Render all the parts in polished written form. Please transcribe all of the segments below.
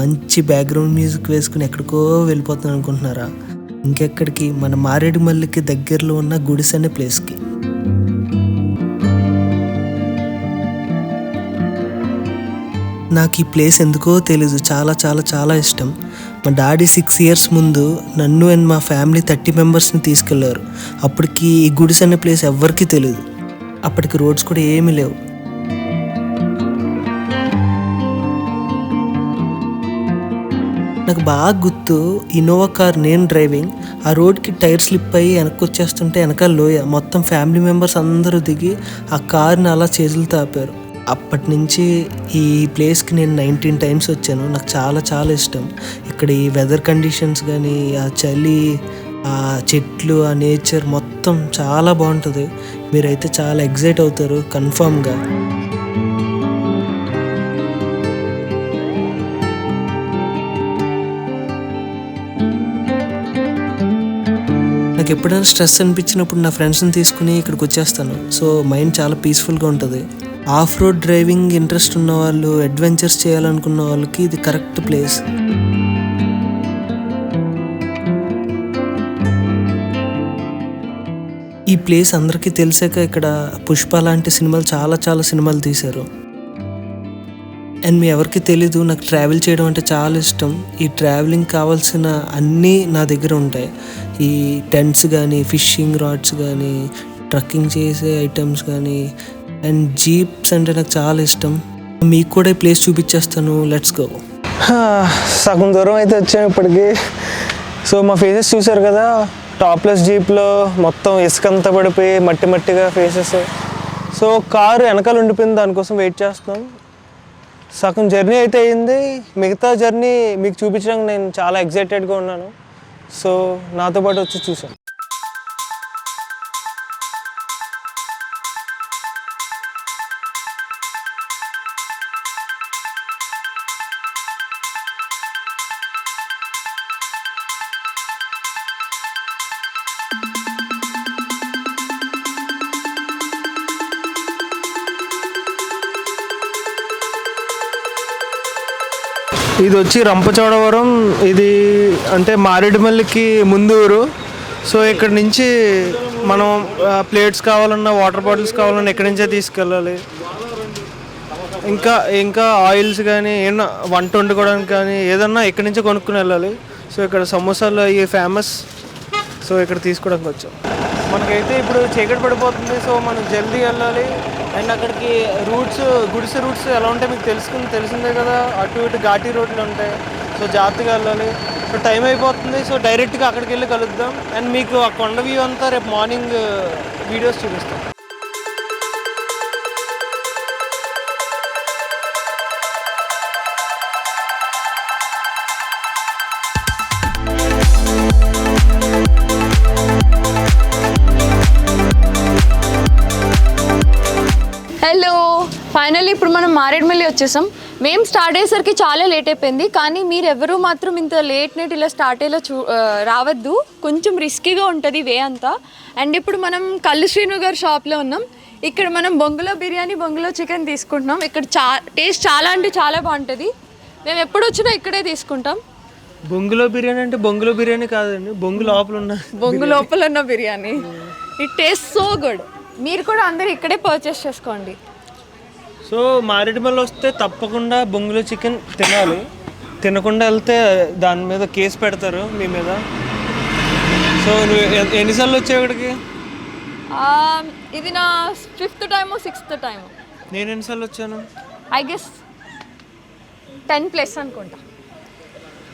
మంచి background music వేసుకుని ఎక్కడికో వెళ్ళిపోతాను అనుకుంటున్నారా? ఇంకెక్కడికి, మన మారేడుమల్లికి దగ్గరలో ఉన్న గుడిసె అనే ప్లేస్కి. నాకు ఈ ప్లేస్ ఎందుకో తెలీదు, చాలా చాలా చాలా ఇష్టం. మా డాడీ 6 years ముందు నన్ను అండ్ మా ఫ్యామిలీ 30 members తీసుకెళ్లారు. అప్పటికి ఈ గుడిసె అనే ప్లేస్ ఎవ్వరికీ తెలియదు. అప్పటికి రోడ్స్ కూడా ఏమీ లేవు. నాకు బాగా గుర్తు, ఇన్నోవా కార్ నేను డ్రైవింగ్, ఆ రోడ్కి టైర్ స్లిప్ అయ్యి వెనక్కి వచ్చేస్తుంటే వెనకాల లోయ, మొత్తం ఫ్యామిలీ మెంబర్స్ అందరూ దిగి ఆ కార్ని అలా చేతులతో ఆపారు. అప్పటి నుంచి ఈ ప్లేస్కి నేను 19 times వచ్చాను. నాకు చాలా చాలా ఇష్టం. ఇక్కడ ఈ వెదర్ కండిషన్స్ కానీ, ఆ చలి, ఆ చెట్లు, ఆ నేచర్ మొత్తం చాలా బాగుంటుంది. మీరైతే చాలా ఎగ్జైట్ అవుతారు కన్ఫామ్గా. నాకు ఎప్పుడైనా స్ట్రెస్ అనిపించినప్పుడు నా ఫ్రెండ్స్ని తీసుకుని ఇక్కడికి వచ్చేస్తాను. సో మైండ్ చాలా పీస్ఫుల్గా ఉంటుంది. ఆఫ్ రోడ్ డ్రైవింగ్ ఇంట్రెస్ట్ ఉన్న వాళ్ళు, అడ్వెంచర్స్ చేయాలనుకున్న వాళ్ళకి ఇది కరెక్ట్ ప్లేస్. ఈ ప్లేస్ అందరికీ తెలిసాక ఇక్కడ పుష్ప లాంటి సినిమాలు చాలా చాలా సినిమాలు తీశారు. అండ్ మీ ఎవరికి తెలీదు, నాకు ట్రావెల్ చేయడం అంటే చాలా ఇష్టం. ఈ ట్రావెలింగ్ కావాల్సిన అన్నీ నా దగ్గర ఉంటాయి. ఈ టెంట్స్ కానీ, ఫిషింగ్ రాడ్స్ కానీ, ట్రక్కింగ్ చేసే ఐటమ్స్ కానీ, అండ్ జీప్స్ అంటే నాకు చాలా ఇష్టం. మీకు కూడా ఈ ప్లేస్ చూపించేస్తాను. Let's go. సగం దూరం అయితే వచ్చాము ఇప్పటికి. సో మా ఫేసెస్ చూసారు కదా, టాప్లెస్ జీప్లో మొత్తం ఇసుకంతా పడిపోయి మట్టి మట్టిగా ఫేసెస్. సో కారు వెనకాల ఉండిపోయింది, దానికోసం వెయిట్ చేస్తున్నాం. సగం జర్నీ అయితే అయింది. మిగతా జర్నీ మీకు చూపించడానికి నేను చాలా ఎగ్జైటెడ్గా ఉన్నాను. సో నాతో పాటు వచ్చి చూసాను. ఇది వచ్చి రంపచోడవరం, ఇది అంటే మారేడుమల్లికి ముందు ఊరు. సో ఇక్కడ నుంచి మనం ప్లేట్స్ కావాలన్నా, వాటర్ బాటిల్స్ కావాలన్నా ఇక్కడి నుంచే తీసుకెళ్ళాలి. ఇంకా ఆయిల్స్ కానీ, ఏమన్నా వంట వండుకోవడానికి కానీ ఏదన్నా ఇక్కడి నుంచే కొనుక్కుని వెళ్ళాలి. సో ఇక్కడ సమోసాలు అవి ఫేమస్. సో ఇక్కడ తీసుకోవడానికి వచ్చాం. మనకైతే ఇప్పుడు చీకటి పడిపోతుంది. సో మనం జల్దీ వెళ్ళాలి. అండ్ అక్కడికి గుడిసె రూట్స్ ఎలా ఉంటాయి మీకు తెలిసిందే కదా. అటు ఇటు ఘాటీ రోడ్లు ఉంటాయి. సో జాగ్రత్తగా వెళ్ళాలి. సో టైం అయిపోతుంది. సో డైరెక్ట్గా అక్కడికి వెళ్ళి కలుద్దాం. అండ్ మీకు ఆ కొండ వ్యూ అంతా రేపు మార్నింగ్ వీడియోస్ చూపిస్తాం. హలో, ఫైనల్లీ ఇప్పుడు మనం మారేడుమల్లి వచ్చేసాం. మేము స్టార్ట్ అయ్యేసరికి చాలా లేట్ అయిపోయింది. కానీ మీరు ఎవరు మాత్రం ఇంత లేట్ నైట్ ఇలా స్టార్ట్ అయ్యేలా రావద్దు. కొంచెం రిస్కీగా ఉంటుంది వే అంతా. అండ్ ఇప్పుడు మనం కల్లు శ్రీను గారి షాప్లో ఉన్నాం. ఇక్కడ మనం బొంగులో బిర్యానీ, బొంగులో చికెన్ తీసుకుంటున్నాం. ఇక్కడ టేస్ట్ చాలా అంటే చాలా బాగుంటుంది. మేము ఎప్పుడు వచ్చినా ఇక్కడే తీసుకుంటాం. బొంగులో బిర్యానీ అంటే బొంగులో బిర్యానీ కాదండి, బొంగు లోపల ఉన్న biryani. It taste so good. మీరు కూడా అందరు ఇక్కడే పర్చేస్ చేసుకోండి. సో మారేడుమల్లి వస్తే తప్పకుండా బొంగులో చికెన్ తినాలి. తినకుండా వెళ్తే దాని మీద కేసు పెడతారు మీ మీద. సో నువ్వు ఎన్నిసార్లు వచ్చావు ఇక్కడికి? ఇది నా 5th time or 6th time. నేను ఎన్నిసార్లు వచ్చాను? ఐ గెస్ 10+ అనుకుంటా.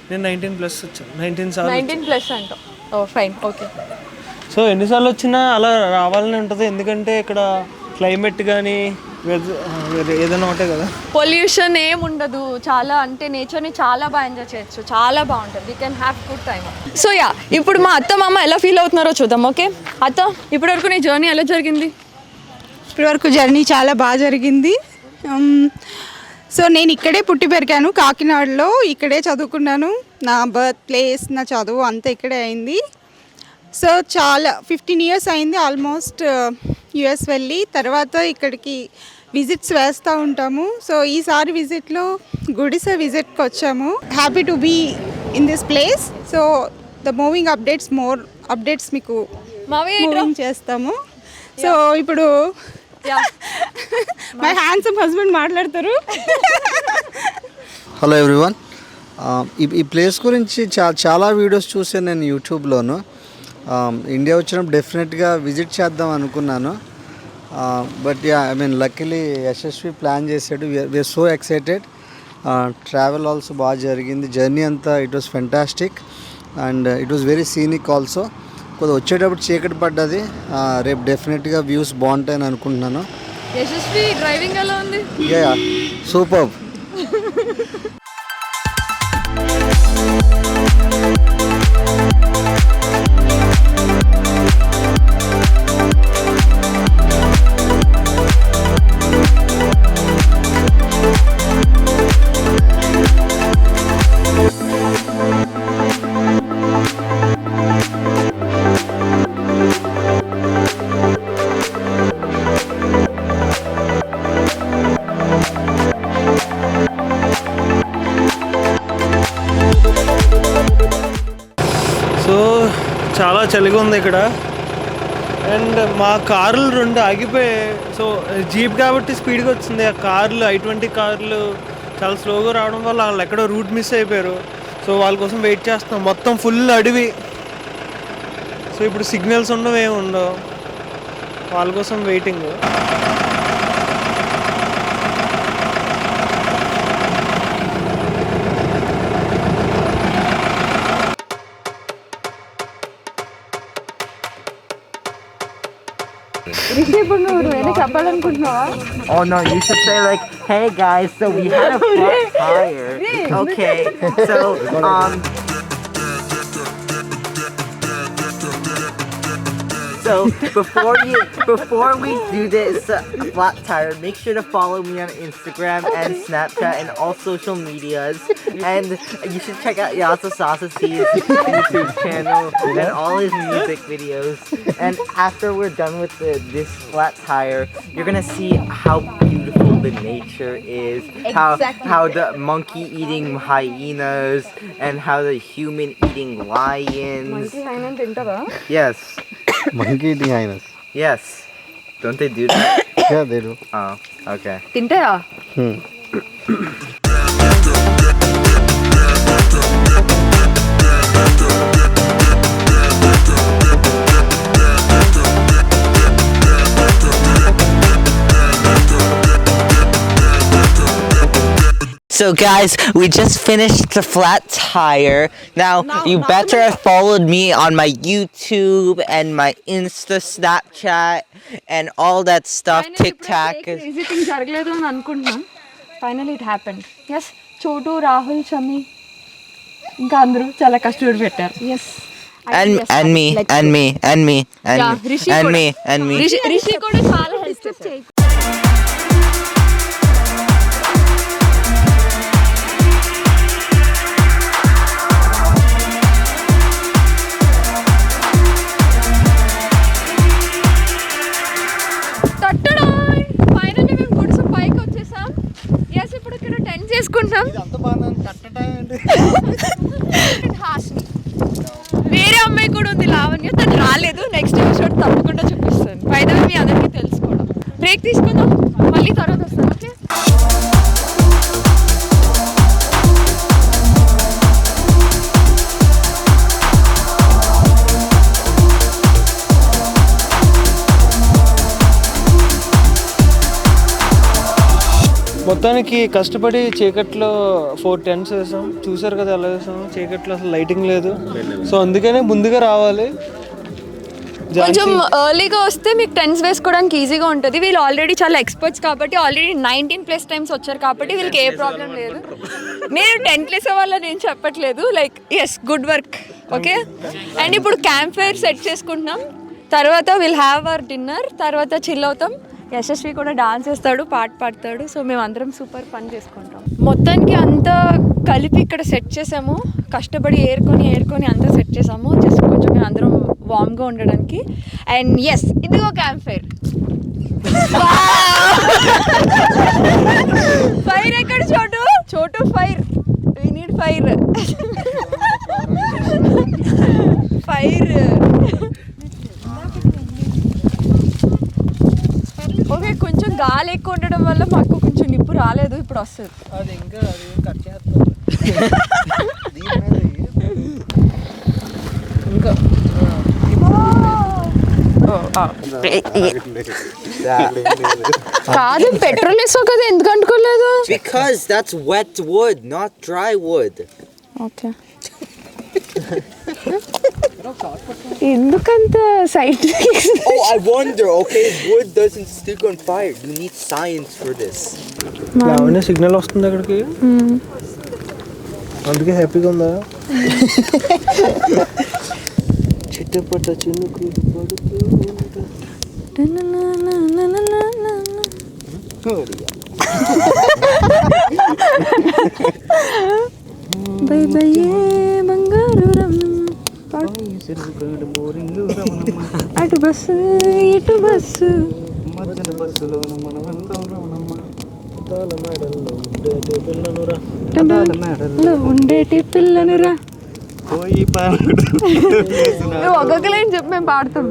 నేను 19+ వచ్చాను. 19+ అంట. ఓ ఫైన్, ఓకే. సో ఎన్నిసార్లు వచ్చినా అలా రావాలని ఉంటుంది. ఎందుకంటే ఇక్కడ క్లైమేట్ కానీ ఏదైనా ఉంటాయి కదా, పొల్యూషన్ ఏముండదు. చాలా అంటే నేచర్ని చాలా బాగా ఎంజాయ్ చేయొచ్చు. చాలా బాగుంటుంది. We can have good time. So ఇప్పుడు మా అత్త మామ ఎలా ఫీల్ అవుతున్నారో చూద్దాం. ఓకే అత్త, ఇప్పటివరకు నీ జర్నీ ఎలా జరిగింది? ఇప్పటివరకు జర్నీ చాలా బాగా జరిగింది. సో నేను ఇక్కడే పుట్టి పెరిగాను, కాకినాడలో. ఇక్కడే చదువుకున్నాను. నా బర్త్ ప్లేస్, నా చదువు అంతా ఇక్కడే అయింది. సో చాలా 15 years అయింది ఆల్మోస్ట్ యుఎస్ వెళ్ళి. తర్వాత ఇక్కడికి విజిట్స్ వేస్తూ ఉంటాము. సో ఈసారి విజిట్లో గుడిసె విజిట్కి వచ్చాము. Happy to be in this place. So the moving updates మీకు మూవింగ్ చేస్తాము. సో ఇప్పుడు మై హ్యాండ్సమ్ హస్బెండ్ మాట్లాడతారు. హలో ఎవ్రీవన్, ఈ ప్లేస్ గురించి చాలా వీడియోస్ చూసాను నేను యూట్యూబ్లోను. ఇండియా వచ్చినప్పుడు డెఫినెట్గా విజిట్ చేద్దాం అనుకున్నాను. But I mean luckily Yashasvi plan చేసాడు. We're so excited. Travel also బాగా జరిగింది. జర్నీ అంతా it was fantastic and it was very scenic also. కొద్దిగా వచ్చేటప్పుడు చీకటి పడ్డది. రేపు డెఫినెట్గా వ్యూస్ బాగుంటాయని అనుకుంటున్నాను. యశస్వి డ్రైవింగ్ ఎలా ఉంది? Yeah super. సో చాలా చలిగా ఉంది ఇక్కడ. అండ్ మా కార్లు 2 ఆగిపోయాయి. సో జీప్ కాబట్టి స్పీడ్గా వచ్చింది. ఆ కార్లు i20 కార్లు చాలా స్లోగా రావడం వల్ల వాళ్ళు ఎక్కడో రూట్ మిస్ అయిపోయారు. సో వాళ్ళ కోసం వెయిట్ చేస్తున్నాం. మొత్తం ఫుల్ అడవి. సో ఇప్పుడు సిగ్నల్స్ ఉండవు, ఏమి ఉండవు. వాళ్ళ కోసం waiting. Oh no, you should say like, hey guys, so we had a flat tire. Okay, so So before we do this flat tire, make sure to follow me on Instagram and Snapchat and all social medias, and you should check out Yasa Sasasi's YouTube channel and all his music videos. And after we're done with this flat tire, you're gonna see how beautiful the nature is, how the monkey eating hyenas and how the human eating lions. Yes. Monkey eating hyenas. Yes. Don't they do that? Yeah, they do. Oh, okay. తింటాయా? So guys, we just finished the flat tire. Now you better have followed me on my YouTube and my Insta, Snapchat and all that stuff. TikTok. Visiting జరగలేదు అని అనుకుంటున్నాం. Finally it happened. Yes, చోటు, రాహుల్, షమి ఇంకా అందరూ చాలా కష్టపడి పెట్టారు. Yes, and me Rishi కూడా చాలా హెల్ప్ చేశారు. ఫైనల్లీ మేము గుడిసె పైకి వచ్చేసాం. ఎస్, ఇప్పుడు ఇక్కడ టెంట్ చేసుకుంటాం. హాస్ని వేరే అమ్మాయి కూడా ఉంది, లావణ్య. తను రాలేదు. నెక్స్ట్ ఎపిసోడ్ తప్పకుండా చూపిస్తాను. పైన మీ అందరికీ తెలుసుకోవడం. బ్రేక్ తీసుకుందాం, మళ్ళీ తర్వాత వస్తాను. ఓకే. మొత్తానికి కష్టపడి చీకట్లో 4 టెంట్స్ వేసాం. చూసారు కదా ఎలా వేసాం. చీకట్లో అసలు లైటింగ్ లేదు. సో అందుకనే ముందుగా రావాలి. కొంచెం ఎర్లీగా వస్తే మీకు టెంట్స్ వేసుకోవడానికి ఈజీగా ఉంటుంది. వీళ్ళు ఆల్రెడీ చాలా ఎక్స్పర్ట్స్ కాబట్టి ఆల్రెడీ 19+ టైమ్స్ వచ్చారు కాబట్టి వీళ్ళకి ఏ ప్రాబ్లం లేదు. నేను టెంట్ వేసే వాళ్ళ నేను చెప్పట్లేదు. Like yes, good work. Okay. And ఇప్పుడు క్యాంప్ ఫైర్ సెట్ చేసుకుంటున్నాం. తర్వాత విల్ హ్యావ్ అవర్ డిన్నర్. తర్వాత చిల్ అవుతాం. యశస్వి కూడా డాన్స్ చేస్తాడు, పాట పాడతాడు. సో మేము అందరం సూపర్ ఫన్ చేసుకుంటాం. మొత్తానికి అంతా కలిపి ఇక్కడ సెట్ చేసాము. కష్టపడి ఏరుకొని అంతా సెట్ చేసాము. జస్ట్ కొంచెం మేము అందరం వామ్గా ఉండడానికి. అండ్ ఎస్, ఇదిగో క్యాంప్ ఫైర్. ఫైర్ ఎక్కడ చోటు? చోటు fire. We need fire. Fire. Okay, కొంచెం గాలి ఎక్కువ ఉండడం వల్ల మాకు కొంచెం నిప్పు రాలేదు, ఇప్పుడు వస్తుంది. అది ఇంకా అది కట్ చేస్తాం ఇంకా. కాదు, పెట్రోల్ వేసావు కదా, ఎందుకు అంటుకోలేదు? Because that's wet wood, not dry wood. Okay. ఎందుకంత site? Oh, I wonder, okay, wood doesn't stick on fire. You need science for this. Lavanya signal వస్తుంది అక్కడికి, అందుకే హ్యాపీగా ఉందా? చిట్టపట్ట చినుకు పడుతూ బై బై బంగారు అటు బస్సు ఇటు బస్సు ఉండేటి పిల్లనురా. నువ్వు ఒక్కొక్క లైన్ చెప్పు, మేము పాడుతాం.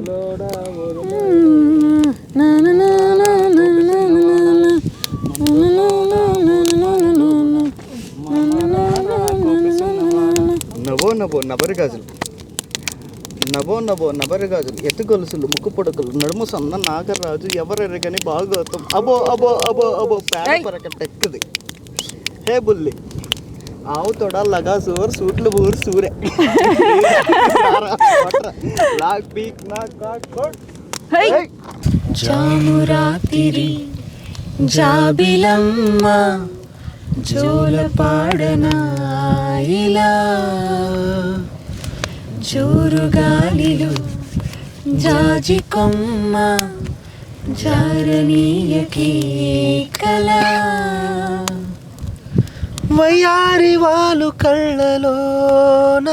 నవో నవో నబరి గాజులు, నవో నవో నబరి గాజులు, ఎత్తు గొలుసులు, ముక్కు పొడకలు, నడుము సన్న నాగరాజు, ఎవరెరగని భాగవతం, అబో అబో అబో అబో పేడ పరక టెక్కుది, హే బుల్లి ఆవు తొడ లగా సోర్ సూట్లు ఊరు సూరే లాక్ పీక్ నా కాట్ కోట్. జామురాతిరి జాబిలమ్మ జోల పాడనాయిలా, జోరు గాలిలో జాజి కొమ్మ జారనీయకే కళ, వయ్యారి వాళ్ళు కళ్ళలోన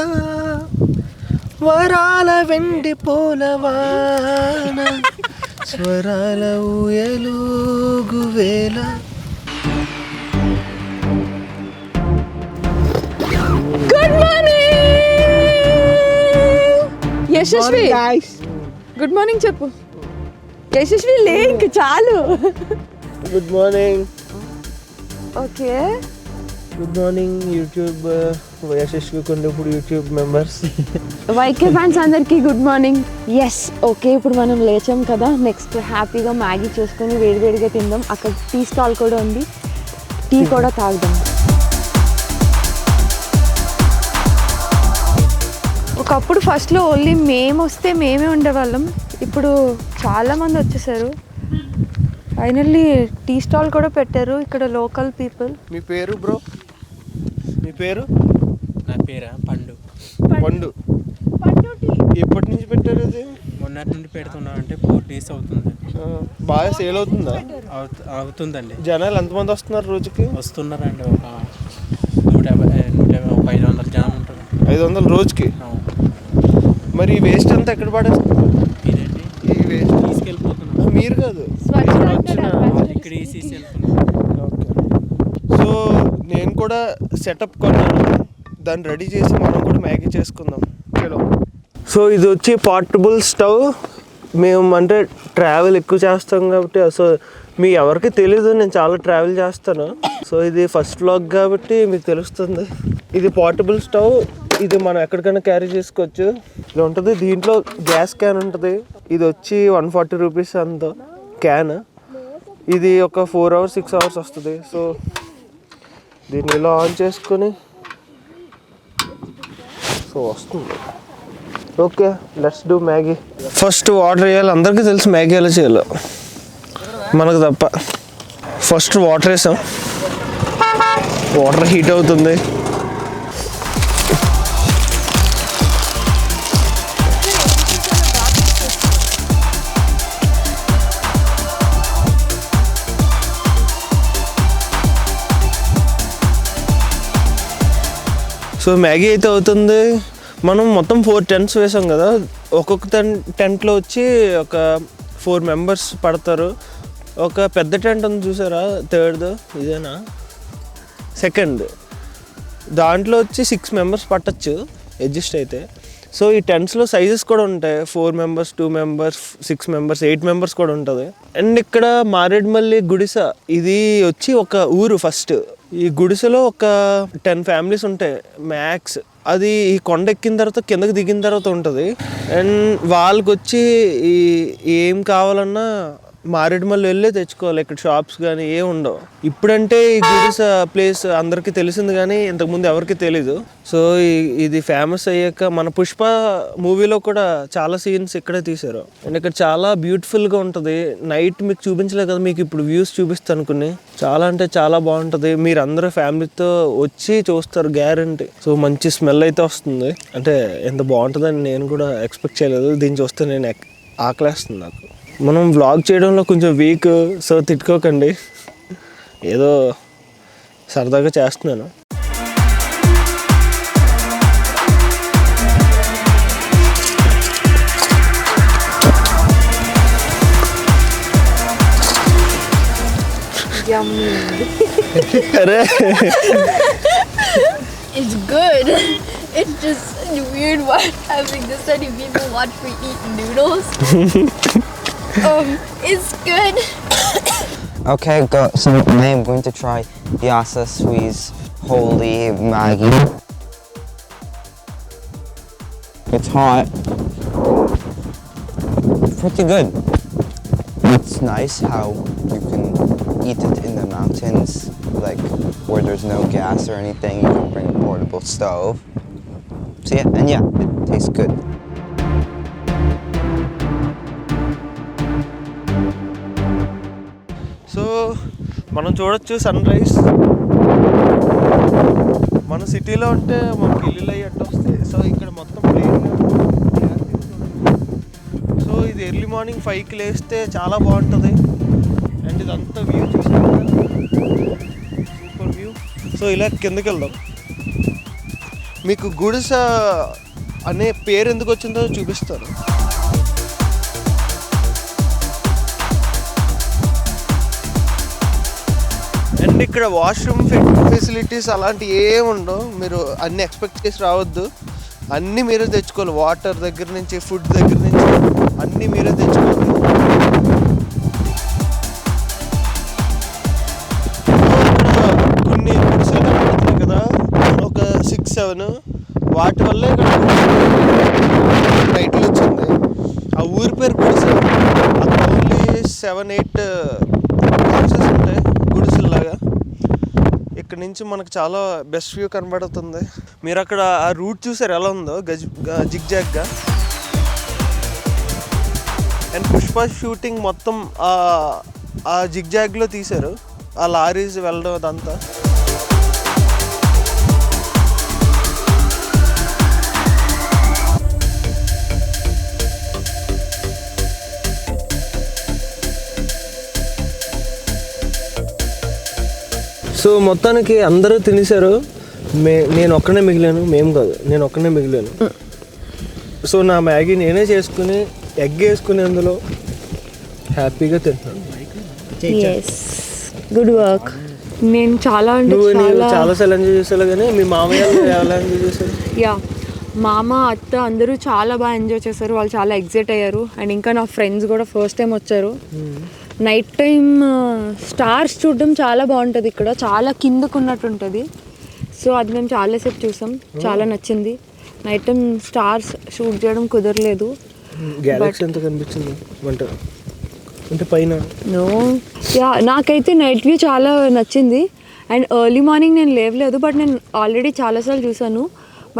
వరాల వెండి పూలవాన, స్వరాల ఊయలుగు వేళ. Good morning Yashasvi. Good morning చెప్పు యశస్వి. లేక్ చాలు. Good morning. Okay, good morning YouTube Yashasvi Kondapudi YouTube members. YK fans అందరికీ గుడ్ మార్నింగ్. ఎస్, ఓకే, ఇప్పుడు మనం లేచాం కదా, నెక్స్ట్ హ్యాపీగా మ్యాగీ చేసుకొని వేడివేడిగా తిందాం. అక్కడ టీ స్టాల్ కూడా ఉంది, టీ కూడా తాగుదాం. ఒకప్పుడు ఫస్ట్లో ఓన్లీ మేము వస్తే మేమే ఉండేవాళ్ళం, ఇప్పుడు చాలామంది వచ్చేసారు. ఫైనల్లీ టీ స్టాల్ కూడా పెట్టారు ఇక్కడ లోకల్ పీపుల్. మీ పేరు బ్రో? మీ పేరు? నా పేరా పండు. పండు. ఎప్పటి నుంచి పెట్టారు ఇది? మొన్నటి నుండి పెడుతున్నా, అంటే 4 days అవుతుంది. బాగా సేల్ అవుతుందా? అవుతుందండి. జనాలు ఎంతమంది వస్తున్నారు రోజుకి? వస్తున్నారండి, ఒక 500 జనం ఉంటారు. 500 రోజుకి? మరి ఈ వేస్ట్ అంతా ఎక్కడ పడేస్తున్నారు? మీరేంటి ఈ వేస్ట్ తీసుకెళ్ళిపోతున్నారు? మీరు కాదు, ఇక్కడ వేసేసి వెళ్తున్నారు. ఓకే. సో నేను కూడా సెటప్ కొన్నాను, దాన్ని రెడీ చేసి మనం కూడా మ్యాగీ చేసుకుందాం. చలో. సో ఇది వచ్చి పోర్టబుల్ స్టవ్. మేము అంటే ట్రావెల్ ఎక్కువ చేస్తాం కాబట్టి, సో మీ ఎవరికి తెలీదు నేను చాలా ట్రావెల్ చేస్తాను. సో ఇది ఫస్ట్ వ్లాగ్ కాబట్టి మీకు తెలుస్తుంది. ఇది పోర్టబుల్ స్టవ్, ఇది మనం ఎక్కడికైనా క్యారీ చేసుకోవచ్చు. ఇలా ఉంటుంది. దీంట్లో గ్యాస్ క్యాన్ ఉంటుంది, ఇది వచ్చి 140 రూపీస్ అంత క్యాన్. ఇది ఒక 4 hours 6 hours వస్తుంది. సో దీన్ని ఇలా ఆన్ చేసుకొని సో వస్తుంది. Okay, let's do Maggi. First water వేయాలి, అందరికీ తెలుసు మ్యాగీ ఎలా చేయాలో, మనకు తప్ప. ఫస్ట్ వాటర్ వేసాం, వాటర్ హీట్ అవుతుంది. సో మ్యాగీ అయితే అవుతుంది. మనం మొత్తం 4 tents వేసాం కదా, ఒక్కొక్క టెంట్లో వచ్చి ఒక 4 members పడతారు. ఒక పెద్ద టెంట్ ఉంది చూసారా, థర్డ్ ఇదేనా, సెకండ్, దాంట్లో వచ్చి 6 మెంబర్స్ పట్టచ్చు అడ్జస్ట్ అయితే. సో ఈ టెంట్స్లో సైజెస్ కూడా ఉంటాయి, 4 మెంబర్స్, 2 మెంబర్స్, 6 మెంబర్స్, 8 మెంబర్స్ కూడా ఉంటుంది. అండ్ ఇక్కడ మారేడుమల్లి గుడిస ఇది వచ్చి ఒక ఊరు. ఫస్ట్ ఈ గుడిసెలో ఒక 10 ఫ్యామిలీస్ ఉంటాయి మ్యాక్స్. అది ఈ కొండ ఎక్కిన తర్వాత కిందకి దిగిన తర్వాత ఉంటుంది. అండ్ వాళ్ళకి వచ్చి ఏం కావాలన్నా మారేడుమల్లి వెళ్ళి తెచ్చుకోవాలి. ఇక్కడ షాప్స్ కానీ ఏం ఉండవు. ఇప్పుడంటే ఈ గుడిస ప్లేస్ అందరికీ తెలిసింది కానీ ఇంతకుముందు ఎవరికి తెలీదు. సో ఇది ఫేమస్ అయ్యాక మన పుష్ప మూవీలో కూడా చాలా సీన్స్ ఇక్కడే తీశారు. అండ్ ఇక్కడ చాలా బ్యూటిఫుల్గా ఉంటుంది. నైట్ మీకు చూపించలేదు కదా, మీకు ఇప్పుడు వ్యూస్ చూపిస్తాను అనుకుని. చాలా అంటే చాలా బాగుంటుంది. మీరు అందరూ ఫ్యామిలీతో వచ్చి చూస్తారు గ్యారంటీ. సో మంచి స్మెల్ అయితే వస్తుంది. అంటే ఎంత బాగుంటుందని నేను కూడా ఎక్స్పెక్ట్ చేయలేదు. దీన్ని చూస్తే నేను ఆకలేస్తుంది నాకు. మనం వ్లాగ్ చేయడంలో కొంచెం వీక్, సో తిట్టుకోకండి, ఏదో సరదాగా చేస్తున్నాను. అరే It's good. It's just weird having this many people watch me eat noodles. It's good. Okay, so I am going to try Yasa Swee's Holy Maggi. It's hot. Pretty good. It's nice how you can eat it in the mountains, like where there's no gas or anything. You can bring a portable stove. So yeah, it tastes good. So మనం చూడొచ్చు sun rise. మన సిటీలో ఉంటే మనకి ఇల్లు అయ్యట్టు వస్తాయి. So ఇక్కడ మొత్తం ప్లేన్. సో ఇది ఎర్లీ మార్నింగ్ 5కి లేస్తే చాలా బాగుంటుంది. అండ్ ఇదంతా వ్యూ చూసారు, సూపర్ వ్యూ. సో ఇలా కిందకి వెళ్దాం. మీకు గుడిస అనే పేరు ఎందుకు వచ్చిందో చూపిస్తాను. అండ్ ఇక్కడ వాష్రూమ్ ఫెసిలిటీస్ అలాంటివి ఏమి ఉండవు. మీరు అన్నీ ఎక్స్పెక్ట్ చేసి రావద్దు. అన్నీ మీరే తెచ్చుకోవాలి. వాటర్ దగ్గర నుంచి, ఫుడ్ దగ్గర నుంచి అన్నీ మీరే తెచ్చుకోవాలి. కొన్ని గుడిసెలు కనబడుతున్నాయి కదా, ఒక 6-7, వాటి వల్లే ఇక్కడ టైటిల్ వచ్చింది. ఆ ఊరి పేరు గుడిసె. అక్కడ ఓన్లీ 7-8 హౌసెస్ ఉంటాయి గుడిసెల్లాగా. ఇక్కడ నుంచి మనకు చాలా బెస్ట్ వ్యూ కనబడుతుంది. మీరు అక్కడ ఆ రూట్ చూసారు ఎలా ఉందో, జిగ్జాగ్గా. అండ్ పుష్ప షూటింగ్ మొత్తం ఆ జిగ్జాగ్లో తీశారు. ఆ లారీస్ వెళ్ళడం అదంతా. సో మొత్తానికి అందరూ తినేశారు. నేను ఒక్కనే మిగిలాను. మేము కాదు, నేను ఒక్కనే మిగిలాను. సో నా మ్యాగీ నేనే చేసుకుని ఎగ్ వేసుకుని అందులో హ్యాపీగా తింటున్నాను. Good work. నేను చాలా చాలాసార్లు ఎంజాయ్ చేసాను. కానీ మీ మామయ్య ఎలా ఎంజాయ్ చేశారు? యా, మామ అత్త అందరూ చాలా బాగా ఎంజాయ్ చేశారు. వాళ్ళు చాలా ఎగ్జైట్ అయ్యారు. అండ్ ఇంకా నా ఫ్రెండ్స్ కూడా ఫస్ట్ టైం వచ్చారు. నైట్ టైం స్టార్స్ చూడడం చాలా బాగుంటుంది. ఇక్కడ చాలా కిందకు ఉన్నట్టు ఉంటుంది. సో అది మేము చాలాసేపు చూసాం, చాలా నచ్చింది. నైట్ టైం స్టార్స్ షూట్ చేయడం కుదరలేదు. గ్యాలక్సీ ఎంత కనిపించింది అంటే పైన? నో, యా, నాకైతే నైట్ వ్యూ చాలా నచ్చింది. అండ్ ఎర్లీ మార్నింగ్ నేను లేవలేదు, బట్ నేను ఆల్రెడీ చాలాసార్లు చూసాను.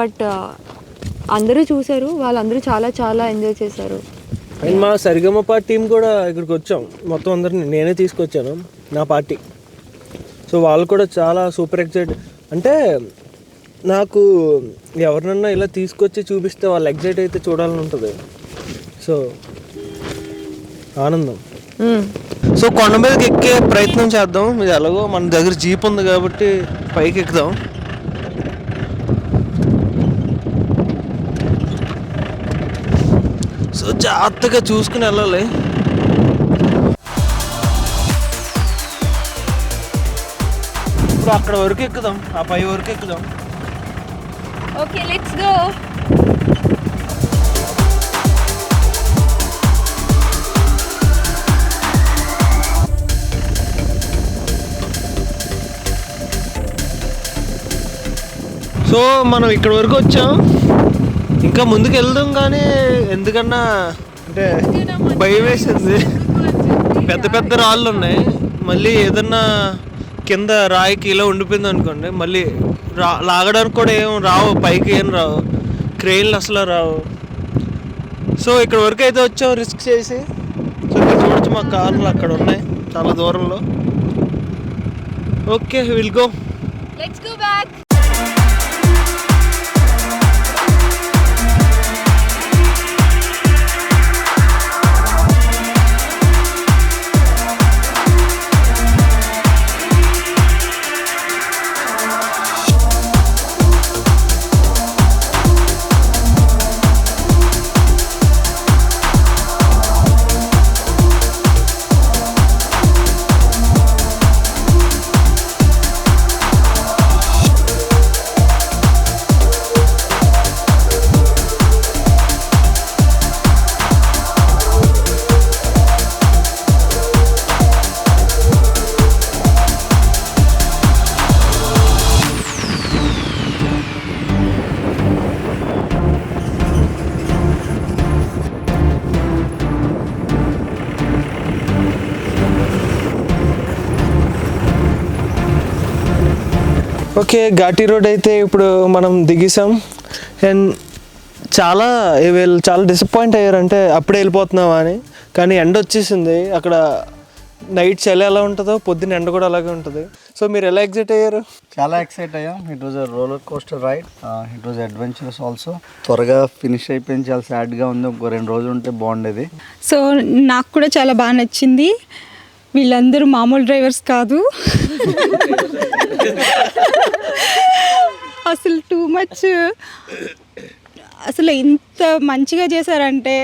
బట్ అందరూ చూశారు, వాళ్ళందరూ చాలా చాలా ఎంజాయ్ చేశారు. అండ్ మా సరిగమప టీం కూడా ఇక్కడికి వచ్చాం. మొత్తం అందరిని నేనే తీసుకొచ్చాను, నా పార్టీ. సో వాళ్ళు కూడా చాలా సూపర్ ఎక్సైట్. అంటే నాకు ఎవరినన్నా ఇలా తీసుకొచ్చి చూపిస్తే వాళ్ళు ఎగ్జైట్ అయితే చూడాలని ఉంటుంది. సో ఆనందం. సో కొండ మీదకి ఎక్కే ప్రయత్నం చేద్దాం. ఇది ఎలాగో మన దగ్గర జీప్ ఉంది కాబట్టి పైకి ఎక్కుదాం. సో జాగ్రత్తగా చూసుకుని వెళ్ళాలి. సో అక్కడ వరకు ఎక్కుదాం, ఆ పై వరకు ఎక్కుదాం. Okay let's go. సో మనం ఇక్కడ వరకు వచ్చాం, ఇంకా ముందుకు వెళ్దాం. కానీ ఎందుకన్నా అంటే భయం వేసింది, పెద్ద పెద్ద రాళ్ళు ఉన్నాయి. మళ్ళీ ఏదన్నా కింద రాయికి ఇలా ఉండిపోయింది అనుకోండి, మళ్ళీ లాగడానికి కూడా ఏం రావు, పైకి ఏం రావు, క్రెయిన్లు అసలు రావు. సో ఇక్కడ వరకు అయితే వచ్చాం రిస్క్ చేసి. సో ఇక్కడ చూడొచ్చు మా కార్లు అక్కడ ఉన్నాయి చాలా దూరంలో. Okay will go. Let's go back. Okay ఘాటీ road అయితే ఇప్పుడు మనం దిగేసాం. అండ్ వీళ్ళు చాలా డిసప్పాయింట్ అయ్యారంటే అప్పుడే వెళ్ళిపోతున్నావా అని. కానీ ఎండ వచ్చేసింది. అక్కడ నైట్ చలి ఎలా ఉంటుందో పొద్దున్న ఎండ కూడా అలాగే ఉంటుంది. సో మీరు ఎలా ఎగ్జైట్ అయ్యారు? చాలా ఎక్సైట్ అయ్యాం. It was a roller coaster ride. It was adventurous also. త్వరగా ఫినిష్ అయిపోయింది, చాలా సాడ్గా ఉంది. ఒక 2 రోజులు ఉంటే బాగుండేది. సో నాకు కూడా చాలా బాగా నచ్చింది. వీళ్ళందరూ మామూలు డ్రైవర్స్ కాదు, అసలు టూ మచ్. అసలు ఇంత మంచిగా చేశారంటే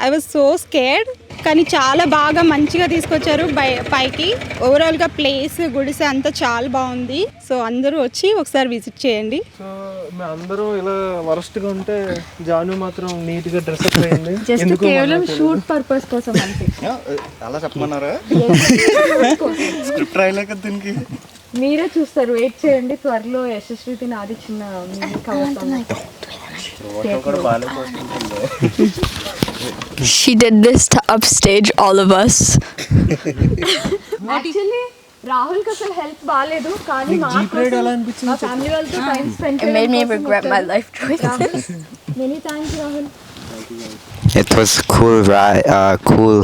ఐ వాజ్ సో స్కేర్డ్. కానీ చాలా బాగా మంచిగా తీసుకొచ్చారు పైకి. ఓవరాల్గా ప్లేస్, గుడిసె అంతా చాలా బాగుంది. సో అందరూ వచ్చి ఒకసారి విజిట్ చేయండి. సో మేము అందరూ ఇలా వరస్ట్గా ఉంటే జాను మాత్రం నీట్గా డ్రెస్అప్ అయింది. జస్ట్ కేవలం షూట్ పర్పస్ కోసం అంతే. అలా చెప్పమన్నారా? స్క్రిప్ట్ రాయలేక దీనికి. మీరే చూస్తారు, వెయిట్ చేయండి. త్వరలో యశస్వితి నాది చిన్న She did this to upstage all of us. Actually Rahul కి అసలు హెల్త్ బాగాలేదు, కానీ మా ఫ్యామిలీ వాళ్ళతో time spend It made me regret my life choices. Many thanks Rahul. It was a cool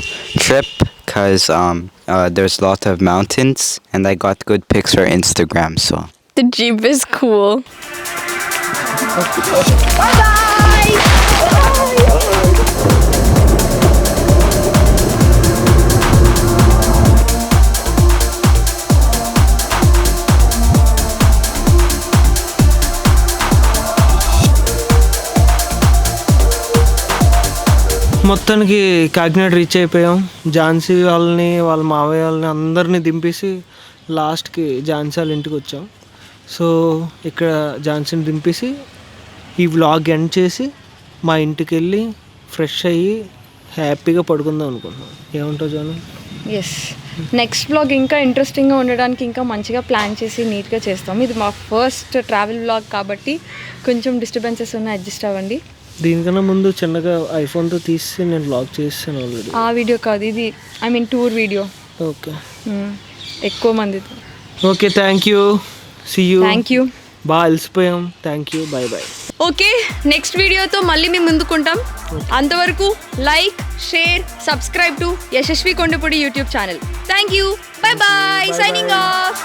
trip because there's a lot of mountains and I got good pics for Instagram. So The Jeep is cool. మొత్తానికి Kakinada reach అయిపోయాం. ఝాన్సీ వాళ్ళని, వాళ్ళ మావయ్య వాళ్ళని అందరినీ దింపేసి లాస్ట్కి ఝాన్సీ వాళ్ళ ఇంటికి వచ్చాం. సో ఇక్కడ ఝాన్సీని దింపేసి ఈ వ్లాగ్ ఎండ్ చేసి మా ఇంటికి వెళ్ళి ఫ్రెష్ అయ్యి హ్యాపీగా పడుకుందాం అనుకుంటున్నాం. ఏమంటావు జాను? ఎస్, నెక్స్ట్ వ్లాగ్ ఇంకా ఇంట్రెస్టింగ్గా ఉండడానికి ఇంకా మంచిగా ప్లాన్ చేసి నీట్గా చేస్తాం. ఇది మా ఫస్ట్ ట్రావెల్ వ్లాగ్ కాబట్టి కొంచెం డిస్టర్బెన్సెస్ ఉన్న అడ్జస్ట్ అవ్వండి. దీనికన్నా ముందు చిన్నగా ఐఫోన్తో తీసి నేను వ్లాగ్ చేస్తాను ఆల్రెడీ. ఆ వీడియో కాదు ఇది, I mean tour video. Okay, ఎక్కువ మందితో. Okay, thank you, see you. Thank you, బాగా అలసిపోయాం. Thank you, bye bye. Okay, next వీడియోతో మళ్ళీ మేము ముందుకుంటాం. అంతవరకు like, share, subscribe to Yashasvi Kondapudi YouTube channel. Thank you, bye bye, signing of.